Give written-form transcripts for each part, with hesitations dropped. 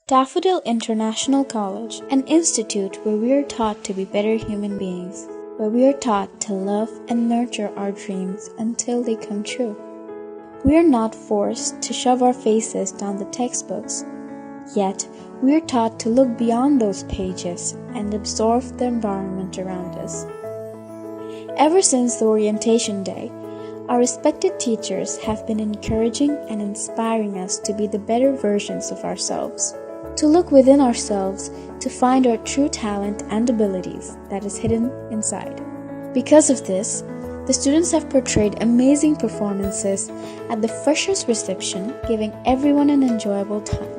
Daffodil International College, an institute where we are taught to be better human beings, where we are taught to love and nurture our dreams until they come true. We are not forced to shove our faces down the textbooks, yet we are taught to look beyond those pages and absorb the environment around us. Ever since the orientation day, our respected teachers have been encouraging and inspiring us to be the better versions of ourselves, to look within ourselves to find our true talent and abilities that is hidden inside. Because of this, the students have portrayed amazing performances at the freshers' reception, giving everyone an enjoyable time.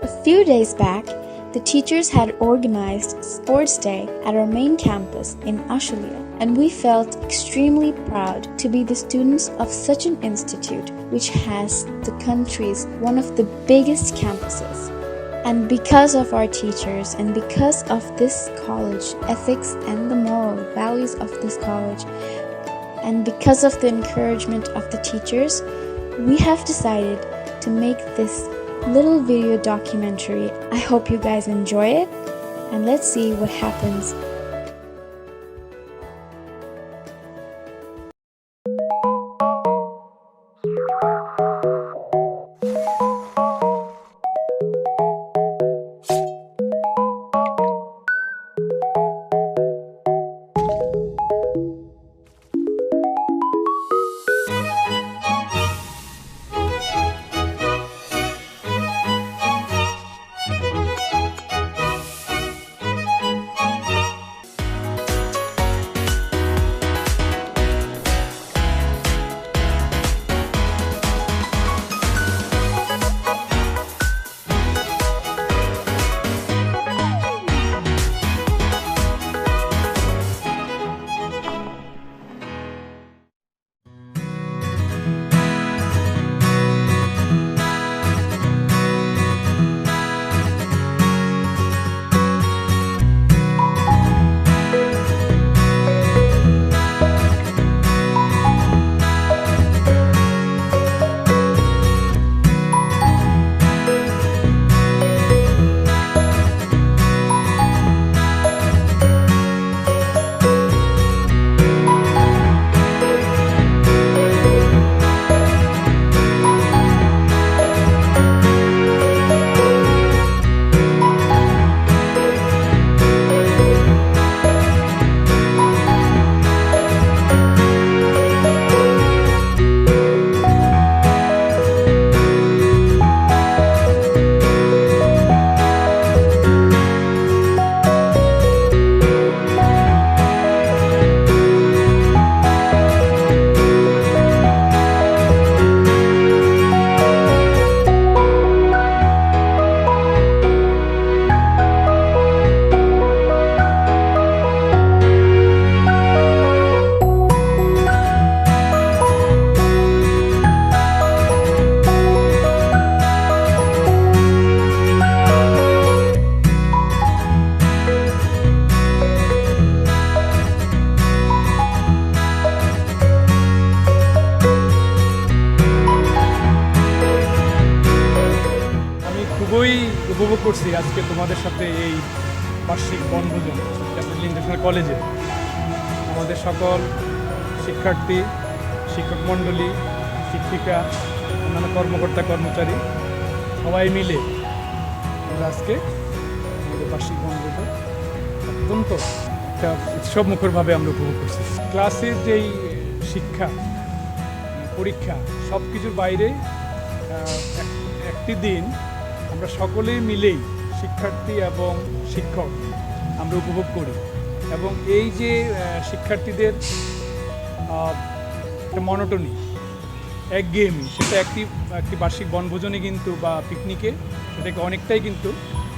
A few days back, the teachers had organized Sports Day at our main campus in Ashulia, and we felt extremely proud to be the students of such an institute which has the country's one of the biggest campuses. And because of our teachers and because of this college ethics and the moral values of this college, and because of the encouragement of the teachers, we have decided to make this little video documentary. I hope you guys enjoy it, and let's see what happens. খুবই উপভোগ করছি আজকে তোমাদের সাথে এই বার্ষিক বনভোজন দাফোডিল international কলেজে। আমাদের সকল শিক্ষার্থী, শিক্ষক মণ্ডলী, শিক্ষিকা, অন্যান্য কর্মকর্তা কর্মচারী সবাই মিলে আমরা আজকে আমাদের বার্ষিক বনভোজন অত্যন্ত একটা উৎসবমুখরভাবে আমরা উপভোগ করছি। ক্লাসের যেই শিক্ষা, পরীক্ষা সব কিছুর বাইরে একটি দিন আমরা সকলেই মিলেই শিক্ষার্থী এবং শিক্ষক আমরা উপভোগ করি, এবং এই যে শিক্ষার্থীদের একটা মনোটনি, একঘেয়েমি, সেটা একটি বার্ষিক বনভোজনে কিন্তু বা পিকনিকে সেটাকে অনেকটাই কিন্তু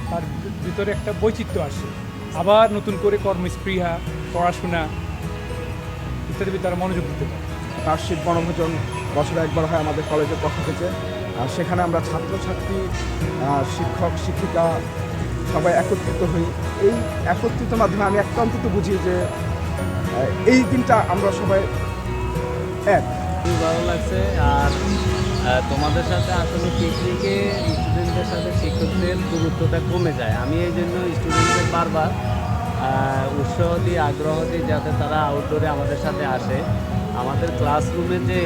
তার ভিতরে একটা বৈচিত্র্য আসে। আবার নতুন করে কর্মস্পৃহা, পড়াশোনা ইত্যাদি তারা মনোযোগ দিতে পারে। বার্ষিক বনভোজন বছরে একবার হয় আমাদের কলেজের পক্ষ থেকে। সেখানে আমরা ছাত্রছাত্রী, শিক্ষক শিক্ষিকা সবাই একত্রিত হই। এই একত্রিত মাধ্যমে আমি একটা অন্তত বুঝি যে এই দিনটা আমরা সবাই এক। খুবই ভালো লাগছে। আর তোমাদের সাথে আসলে পিকনিকে স্টুডেন্টদের সাথে শিক্ষকদের দূরত্বটা কমে যায়। আমি এই জন্য স্টুডেন্টদের বারবার উৎসাহ দিই, আগ্রহ দিই যাতে তারা আউটডোরে আমাদের সাথে আসে। আমাদের ক্লাসরুমে যে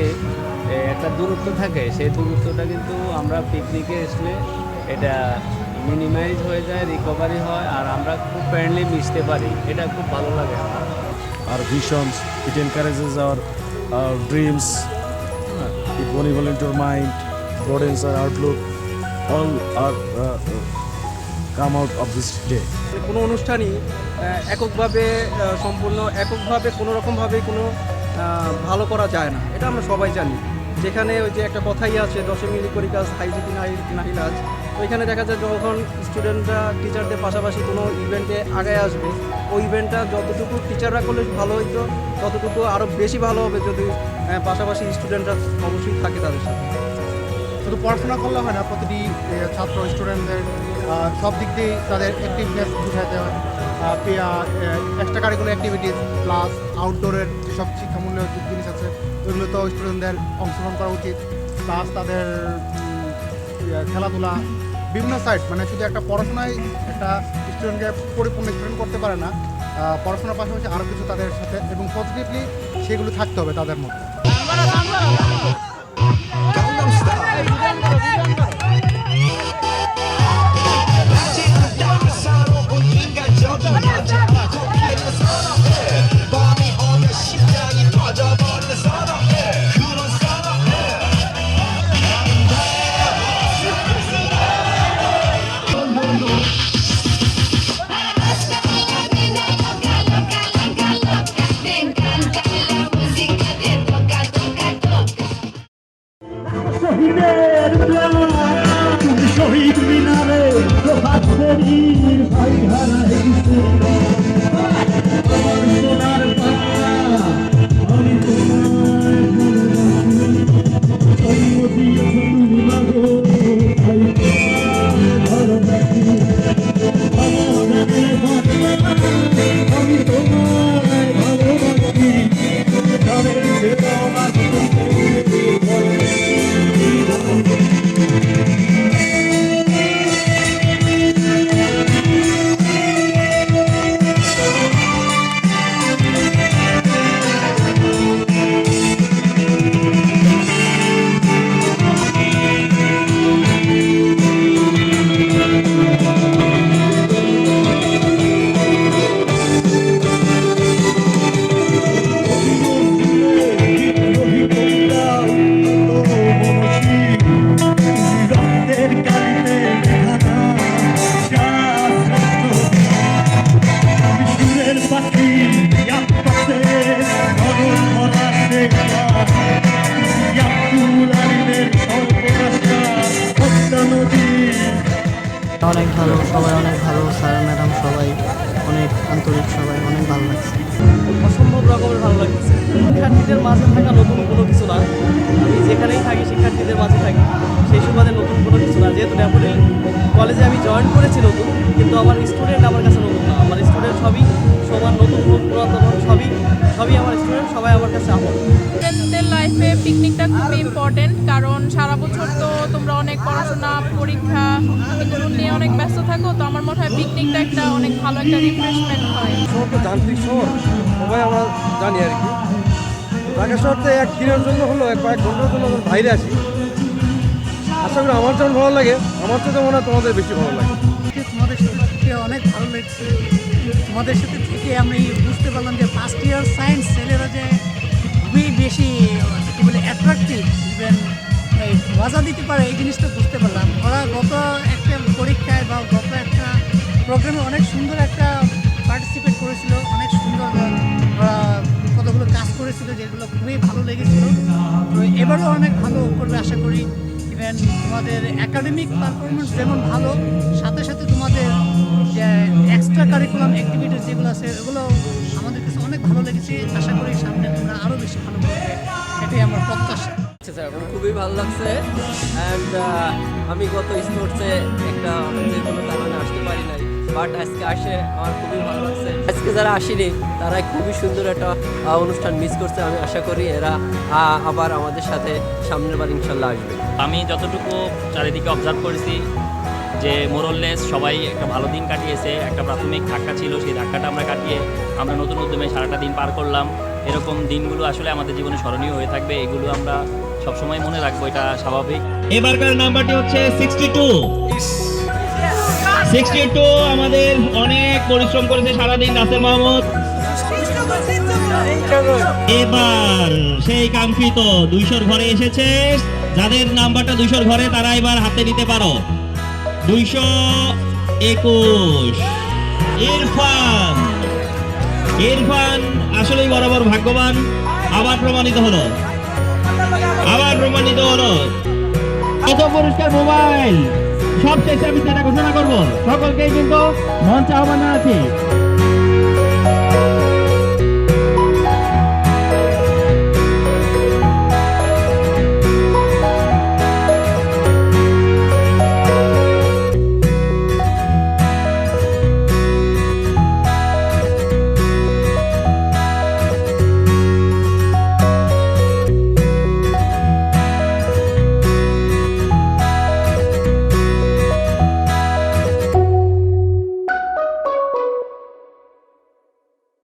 একটা দূরত্ব থাকে সেই দূরত্বটা কিন্তু আমরা পিকনিকে আসলে এটা মিনিমাইজ হয়ে যায়, রিকভারি হয়, আর আমরা খুব ফ্রেন্ডলি মিশতে পারি। এটা খুব ভালো লাগে আমার। our visions, it encourages our dreams, it benevolent into our mind, broadens our outlook, all are come out of this day. কোনো অনুষ্ঠানই এককভাবে সম্পূর্ণ এককভাবে কোনো রকমভাবেই কোনো ভালো করা যায় না, এটা আমরা সবাই জানি। যেখানে ওই যে একটা কথাই আছে, দশে মিলি করি কাজ হাইজিতি নাহিলাজ। তো এখানে দেখা যায় যখন স্টুডেন্টরা টিচারদের পাশাপাশি কোনো ইভেন্টে আগায় আসবে, ওই ইভেন্টটা যতটুকু টিচাররা করলে ভালো হইতো ততটুকু আরও বেশি ভালো হবে যদি পাশাপাশি স্টুডেন্টরা অবশ্যই থাকে তাদের সাথে। শুধু পড়াশোনা করলে হয় না, প্রতিটি ছাত্র স্টুডেন্টদের সব দিক দিয়েই তাদের অ্যাক্টিভনেস বুঝাতে হয়। এক্সট্রা কারিকুলার অ্যাক্টিভিটিস প্লাস আউটডোরের যেসব শিক্ষামূলক জিনিস আছে ওইগুলোতেও স্টুডেন্টদের অংশগ্রহণ করা উচিত। প্লাস তাদের খেলাধুলা বিভিন্ন সাইড, মানে শুধু একটা পড়াশোনায় একটা স্টুডেন্টকে পরিপূর্ণ স্টুডেন্ট করতে পারে না, পড়াশোনার পাশাপাশি আরও কিছু তাদের সাথে এবং পজিটিভলি সেগুলো থাকতে হবে তাদের মধ্যে। শহীদ মিনারে প্রভাত ফেরির ভাই হারাই সোনার পাতা আমি তোমায় জন্ম দিয়েছ তুমি মাগো ভাই ভালোবাসি আমি তোমায় ভালোবাসি তাদের সেবা অনেক ভালো, সবাই অনেক ভালো, স্যার ম্যাডাম সবাই অনেক আন্তরিক, সবাই অনেক ভালো লাগছে। অসম্ভব রকমের ভালো লাগছে। শিক্ষার্থীদের মাঝে থাকা নতুন কোনো কিছু না, আমি যেখানেই থাকি শিক্ষার্থীদের মাঝে থাকি, সেই সুবাদে নতুন কোনো কিছু না। যেহেতু ড্যাফোডিল কলেজে আমি জয়েন করেছি নতুন, কিন্তু আমার স্টুডেন্ট আমার কাছে নতুন না। আমার স্টুডেন্ট সবই সমান, নতুন হোক পুরাতন হোক, সবই আমার স্টুডেন্ট, সবাই আমার কাছে আপন। স্টুডেন্টদের লাইফে পিকনিকটা খুবই ইম্পর্টেন্ট, কারণ সারা বছর তো তোমরা অনেক পড়াশোনা, পরীক্ষা এগুলো নিয়ে অনেক ব্যস্ত থাকো। তো আমার মনে হয় পিকনিকটা একটা অনেক ভালো একটা রিফ্রেশমেন্ট হয়। শহর তো যান্ত্রিক শহর, সবাই আমরা জানি আর কি। ঢাকা শহরতে এক দিনের জন্য হলো কয়েক ঘন্টার জন্য বাইরে আসি, আশা করি আমার যেমন ভালো লাগে, আমার তো মনে হয় তোমাদের বেশি ভালো লাগে। তোমাদের সাথে অনেক ভালো লাগছে। তোমাদের সাথে থেকে আমি বুঝতে পারলাম যে ফার্স্ট ইয়ার সায়েন্স ছেলেরা যে খুবই বেশি কী বলে অ্যাট্রাকটিভ, ইভেন মজা দিতে পারে, এই জিনিসটা বুঝতে পারলাম। ওরা গত একটা পরীক্ষায় বা গত একটা প্রোগ্রামে অনেক সুন্দর একটা পার্টিসিপেট করেছিল, অনেক সুন্দর ওরা কতগুলো কাজ করেছিল যেগুলো খুবই ভালো লেগেছিল। তো এবারও অনেক ভালো করবে আশা করি। ইভেন তোমাদের একাডেমিক পারফরমেন্স যেমন ভালো, সাথে সাথে তোমাদের যে এক্সট্রা কারিকুলাম অ্যাক্টিভিটিস যেগুলো আছে এগুলো আমাদের কাছে অনেক ভালো লেগেছে। আশা করি সামনে তোমরা আরও বেশি ভালো করবে, এটাই আমার প্রত্যাশা। খুবই ভালো লাগছে। অ্যান্ড আমি গত স্পোর্টসে একটা যে কোনো কারণে আসতে পারি নাই, বাট আজকে আসে আমার খুবই ভালো লাগছে। আজকে যারা আসেনি তারা খুবই সুন্দর একটা অনুষ্ঠান মিস করছে। আমি আশা করি এরা আবার আমাদের সাথে সামনের বার ইনশাল্লাহ আসবে। আমি যতটুকু চারিদিকে অবজার্ভ করেছি যে মোরললেস সবাই একটা ভালো দিন কাটিয়েছে। একটা প্রাথমিক ধাক্কা ছিল, সেই ধাক্কাটা আমরা কাটিয়ে আমরা নতুন উদ্যমে সারাটা দিন পার করলাম। এরকম দিনগুলো আসলে আমাদের জীবনে স্মরণীয় হয়ে থাকবে, এগুলো আমরা সবসময় মনে রাখবো, এটা স্বাভাবিক। এবারকার নাম্বারটি হচ্ছে 62 আমাদের অনেক পরিশ্রম করেছে সারাদিন রাসেল মাহমুদ। এবার সেই কাঙ্ক্ষিত 200 ঘরে এসেছে। যাদের নাম্বারটা 200 ঘরে তারা এবার হাতে নিতে পারো। 221 ইরফান আসলেই বরাবর ভাগ্যবান। আবার প্রমাণিত হলো কত পুরস্কার মোবাইল। সবশেষে আমি সেটা ঘোষণা করবো। সকলকেই কিন্তু মঞ্চে আহ্বান জানাচ্ছি।